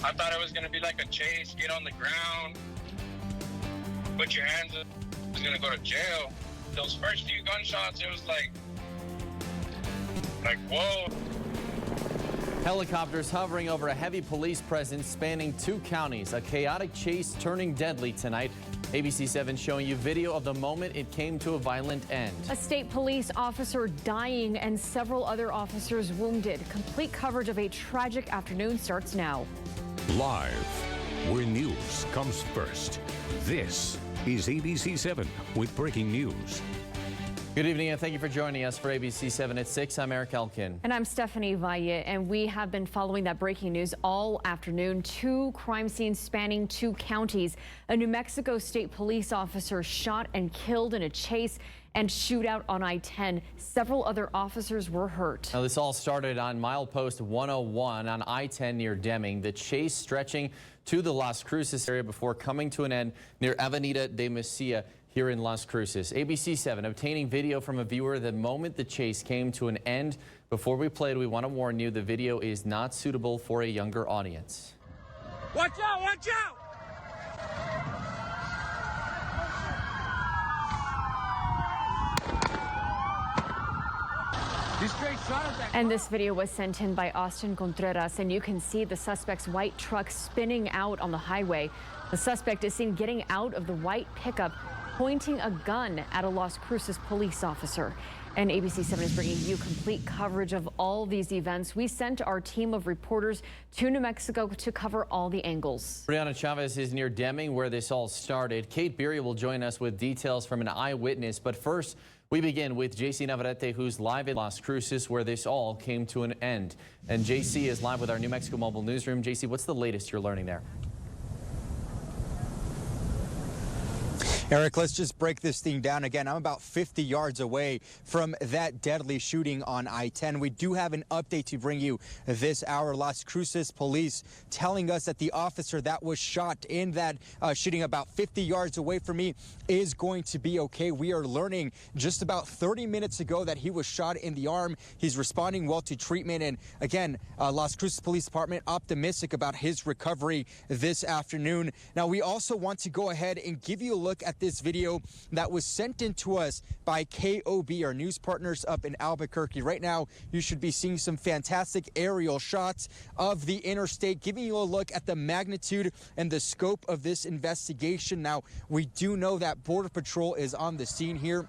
I thought it was going to be like a chase, get on the ground, put your hands up, I was going to go to jail. Those first few gunshots, it was like, whoa. Helicopters hovering over a heavy police presence spanning 2 counties. A chaotic chase turning deadly tonight. ABC 7 showing you video of the moment it came to a violent end. A state police officer dying and several other officers wounded. Complete coverage of a tragic afternoon starts now. Live, where news comes first. This is ABC 7 with breaking news. Good evening and thank you for joining us for ABC 7 at 6. I'm Eric Elkin. And I'm Stephanie Valle, and we have been following that breaking news all afternoon. 2 crime scenes spanning 2 counties. A New Mexico state police officer shot and killed in a chase and shootout on I-10. Several other officers were hurt. Now, this all started on milepost 101 on I-10 near Deming. The chase stretching to the Las Cruces area before coming to an end near Avenida de Mesilla here in Las Cruces. ABC 7 obtaining video from a viewer the moment the chase came to an end. Before we play it, we want to warn you the video is not suitable for a younger audience. Watch out! Watch out! And this video was sent in by Austin Contreras, and you can see the suspect's white truck spinning out on the highway. The suspect is seen getting out of the white pickup, pointing a gun at a Las Cruces police officer. And ABC 7 is bringing you complete coverage of all these events. We sent our team of reporters to New Mexico to cover all the angles. Brianna Chavez is near Deming, where this all started. Kate Beery will join us with details from an eyewitness. But first, we begin with JC Navarrete, who's live in Las Cruces, where this all came to an end. And JC is live with our New Mexico Mobile Newsroom. JC, what's the latest you're learning there? Eric, let's just break this thing down again. I'm about 50 yards away from that deadly shooting on I-10. We do have an update to bring you this hour. Las Cruces police telling us that the officer that was shot in that shooting about 50 yards away from me is going to be okay. We are learning just about 30 minutes ago that he was shot in the arm. He's responding well to treatment. And again, Las Cruces Police Department optimistic about his recovery this afternoon. Now, we also want to go ahead and give you a look at this video that was sent in to us by KOB, our news partners up in Albuquerque. Right now, you should be seeing some fantastic aerial shots of the interstate, giving you a look at the magnitude and the scope of this investigation. Now, we do know that Border Patrol is on the scene here.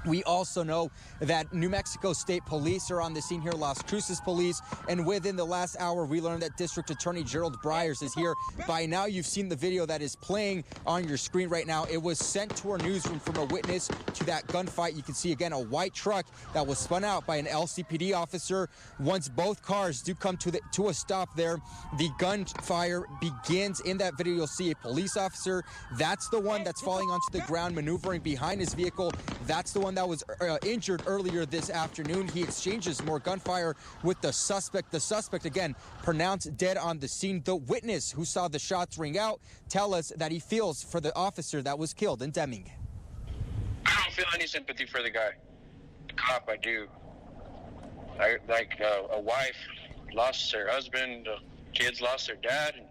We also know that New Mexico State Police are on the scene here, Las Cruces Police, and within the last hour, we learned that District Attorney Gerald Bryers is here. By now, you've seen the video that is playing on your screen right now. It was sent to our newsroom from a witness to that gunfight. You can see, again, a white truck that was spun out by an LCPD officer. Once both cars do come to a stop there, the gunfire begins. In that video, you'll see a police officer. That's the one that's falling onto the ground, maneuvering behind his vehicle. That's the one that was injured earlier this afternoon. He exchanges more gunfire with the suspect. The suspect, again, pronounced dead on the scene. The witness who saw the shots ring out tell us that he feels for the officer that was killed in Deming. I don't feel any sympathy for the guy. The cop, I do. A wife lost her husband, kids lost their dad, and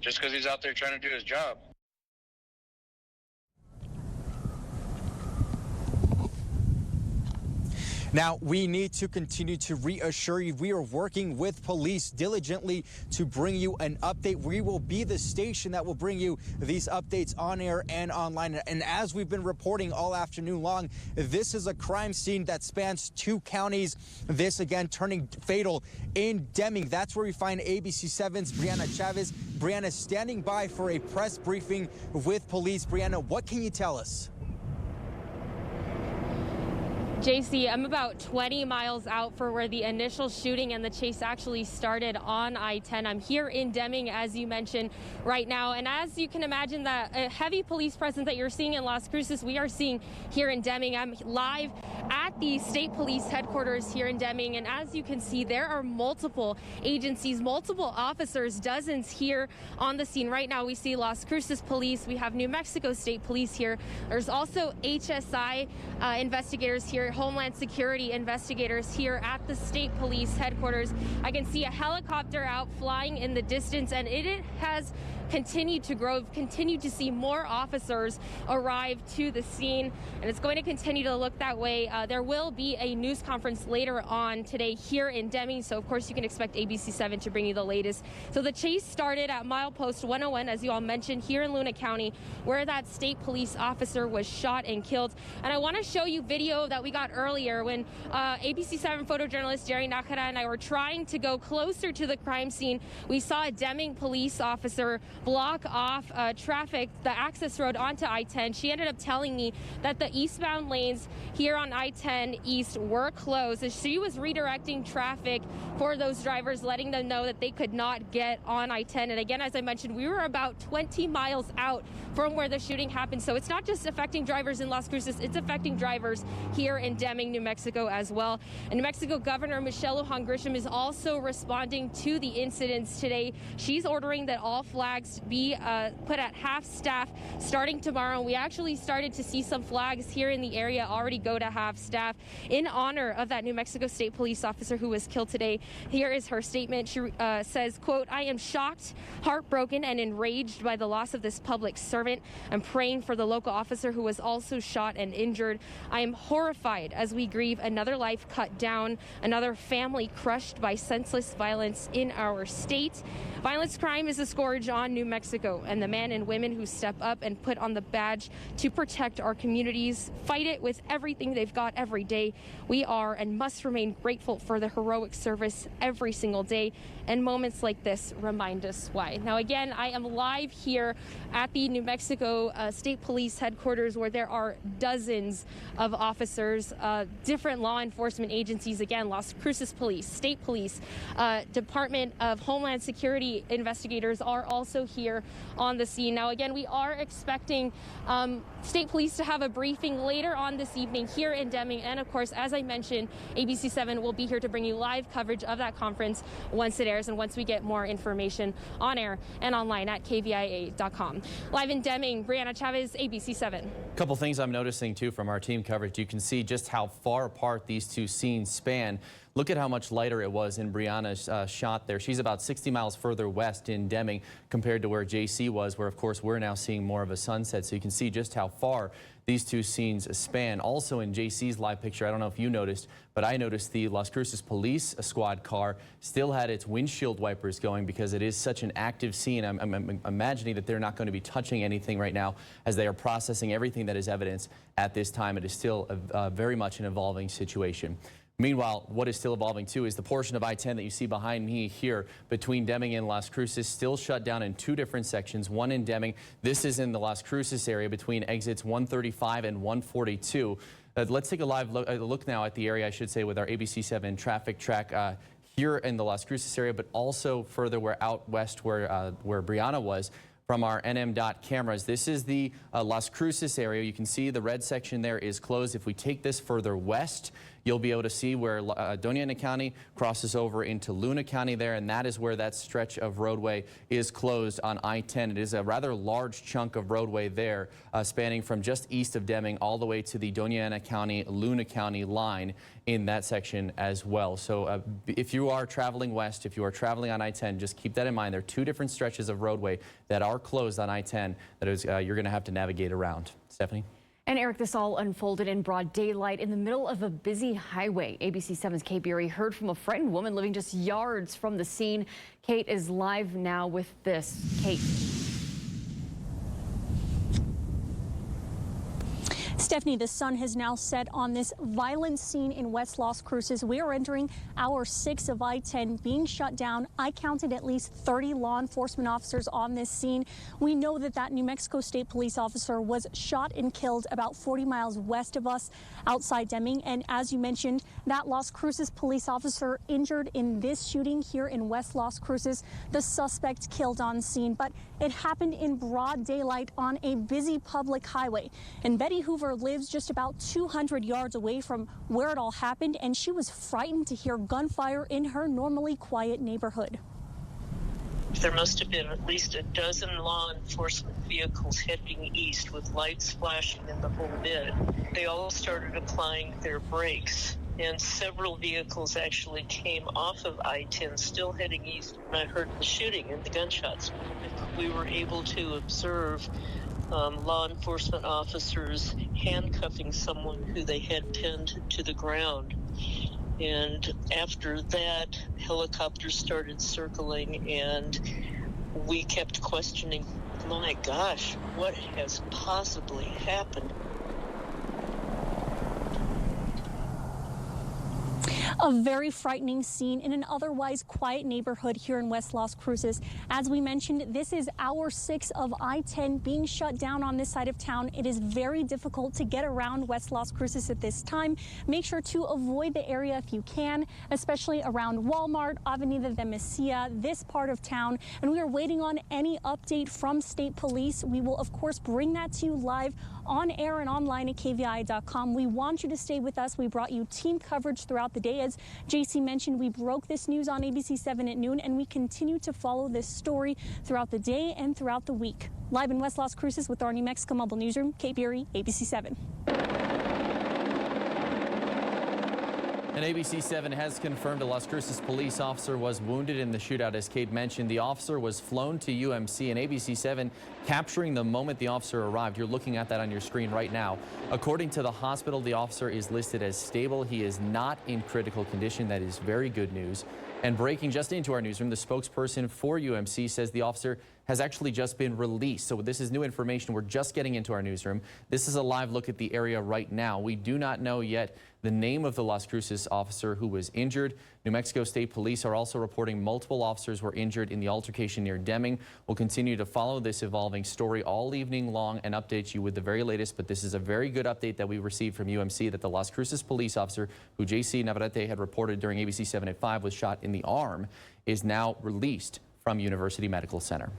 just because he's out there trying to do his job. Now, we need to continue to reassure you we are working with police diligently to bring you an update. We will be the station that will bring you these updates on air and online. And as we've been reporting all afternoon long, this is a crime scene that spans 2 counties. This, again, turning fatal in Deming. That's where we find ABC 7's Brianna Chavez. Brianna standing by for a press briefing with police. Brianna, what can you tell us? JC, I'm about 20 miles out for where the initial shooting and the chase actually started on I-10. I'm here in Deming, as you mentioned, right now. And as you can imagine, that a heavy police presence that you're seeing in Las Cruces, we are seeing here in Deming. I'm live at the state police headquarters here in Deming. And as you can see, there are multiple agencies, multiple officers, dozens here on the scene. Right now, we see Las Cruces Police. We have New Mexico State Police here. There's also HSI investigators here are Homeland Security investigators here at the state police headquarters. I can see a helicopter out flying in the distance, and it has continued to grow, continued to see more officers arrive to the scene, and it's going to continue to look that way. There will be a news conference later on today here in Deming, so of course you can expect ABC7 to bring you the latest. So the chase started at milepost 101, as you all mentioned, here in Luna County, where that state police officer was shot and killed. And I want to show you video that we got earlier when ABC7 photojournalist Jerry Nakara and I were trying to go closer to the crime scene. We saw a Deming police officer block off traffic, the access road onto I-10. She ended up telling me that the eastbound lanes here on I-10 East were closed. As she was redirecting traffic for those drivers, letting them know that they could not get on I-10. And again, as I mentioned, we were about 20 miles out from where the shooting happened. So it's not just affecting drivers in Las Cruces, it's affecting drivers here in Deming, New Mexico as well. And New Mexico Governor Michelle Lujan Grisham is also responding to the incidents today. She's ordering that all flags be put at half staff starting tomorrow. We actually started to see some flags here in the area already go to half staff in honor of that New Mexico State police officer who was killed today. Here is her statement. She says, quote, "I am shocked, heartbroken, and enraged by the loss of this public servant. I'm praying for the local officer who was also shot and injured. I am horrified as we grieve another life cut down, another family crushed by senseless violence in our state. Violence crime is a scourge on New Mexico, and the men and women who step up and put on the badge to protect our communities fight it with everything they've got every day. We are and must remain grateful for the heroic service every single day, and moments like this remind us why." Now, again, I am live here at the New Mexico State Police headquarters, where there are dozens of officers, different law enforcement agencies, again, Las Cruces Police, State Police, Department of Homeland Security investigators are also here on the scene. Now, again, we are expecting State Police to have a briefing later on this evening here in Deming. And of course, as I mentioned, ABC7 will be here to bring you live coverage of that conference once it airs and once we get more information on air and online at kvia.com. Live in Deming, Brianna Chavez, ABC7. A couple things I'm noticing too from our team coverage. You can see just how far apart these two scenes span. Look at how much lighter it was in Brianna's shot there. She's about 60 miles further west in Deming compared to where JC was, where of course we're now seeing more of a sunset. So you can see just how far these two scenes span. Also in JC's live picture, I don't know if you noticed, but I noticed the Las Cruces police squad car still had its windshield wipers going because it is such an active scene. I'm imagining that they're not going to be touching anything right now as they are processing everything that is evidence at this time. It is still very much an evolving situation. Meanwhile, what is still evolving too is the portion of I-10 that you see behind me here between Deming and Las Cruces still shut down in two different sections, one in Deming. This is in the Las Cruces area between exits 135 and 142. Let's take a live look now at the area, I should say, with our ABC7 traffic track here in the Las Cruces area, but also further out west where Brianna was. From our NM.dot cameras. This is the Las Cruces area. You can see the red section there is closed. If we take this further west, you'll be able to see where Doña Ana County crosses over into Luna County there, and that is where that stretch of roadway is closed on I-10. It is a rather large chunk of roadway there, spanning from just east of Deming all the way to the Doña Ana County, Luna County line in that section as well. So if you are traveling west, if you are traveling on I-10, just keep that in mind. There are two different stretches of roadway that are closed on I-10 that is you're going to have to navigate around. Stephanie? And Eric, this all unfolded in broad daylight in the middle of a busy highway. ABC7's Kate Beery heard from a frightened woman living just yards from the scene. Kate is live now with this. Kate. Stephanie, the sun has now set on this violent scene in West Las Cruces. We are entering hour 6 of I-10 being shut down. I counted at least 30 law enforcement officers on this scene. We know that New Mexico State police officer was shot and killed about 40 miles west of us outside Deming. And as you mentioned, that Las Cruces police officer injured in this shooting here in West Las Cruces, the suspect killed on scene. But it happened in broad daylight on a busy public highway. And Betty Hoover lives just about 200 yards away from where it all happened, and she was frightened to hear gunfire in her normally quiet neighborhood. There must have been at least a dozen law enforcement vehicles heading east with lights flashing in the whole bit. They all started applying their brakes, and several vehicles actually came off of I-10 still heading east. And I heard the shooting and the gunshots. We were able to observe law enforcement officers handcuffing someone who they had pinned to the ground. And after that, helicopters started circling, and we kept questioning, my gosh, what has possibly happened? A very frightening scene in an otherwise quiet neighborhood here in West Las Cruces. As we mentioned, this is hour 6 of I-10 being shut down on this side of town. It is very difficult to get around West Las Cruces at this time. Make sure to avoid the area if you can, especially around Walmart, Avenida de Mesilla, this part of town. And we are waiting on any update from state police. We will, of course, bring that to you live on air and online at KVI.com. We want you to stay with us. We brought you team coverage throughout the day. As JC mentioned, we broke this news on ABC 7 at noon, and we continue to follow this story throughout the day and throughout the week. Live in West Las Cruces with our New Mexico Mobile Newsroom, Kate Beery, ABC 7. And ABC 7 has confirmed a Las Cruces police officer was wounded in the shootout. As Kate mentioned, the officer was flown to UMC, and ABC 7 capturing the moment the officer arrived. You're looking at that on your screen right now. According to the hospital, the officer is listed as stable. He is not in critical condition. That is very good news. And breaking just into our newsroom, the spokesperson for UMC says the officer has actually just been released. So this is new information. We're just getting into our newsroom. This is a live look at the area right now. We do not know yet the name of the Las Cruces officer who was injured. New Mexico State Police are also reporting multiple officers were injured in the altercation near Deming. We'll continue to follow this evolving story all evening long and update you with the very latest. But this is a very good update that we received from UMC that the Las Cruces police officer, who JC Navarrete had reported during ABC 7 at 5 was shot in the arm, is now released from University Medical Center.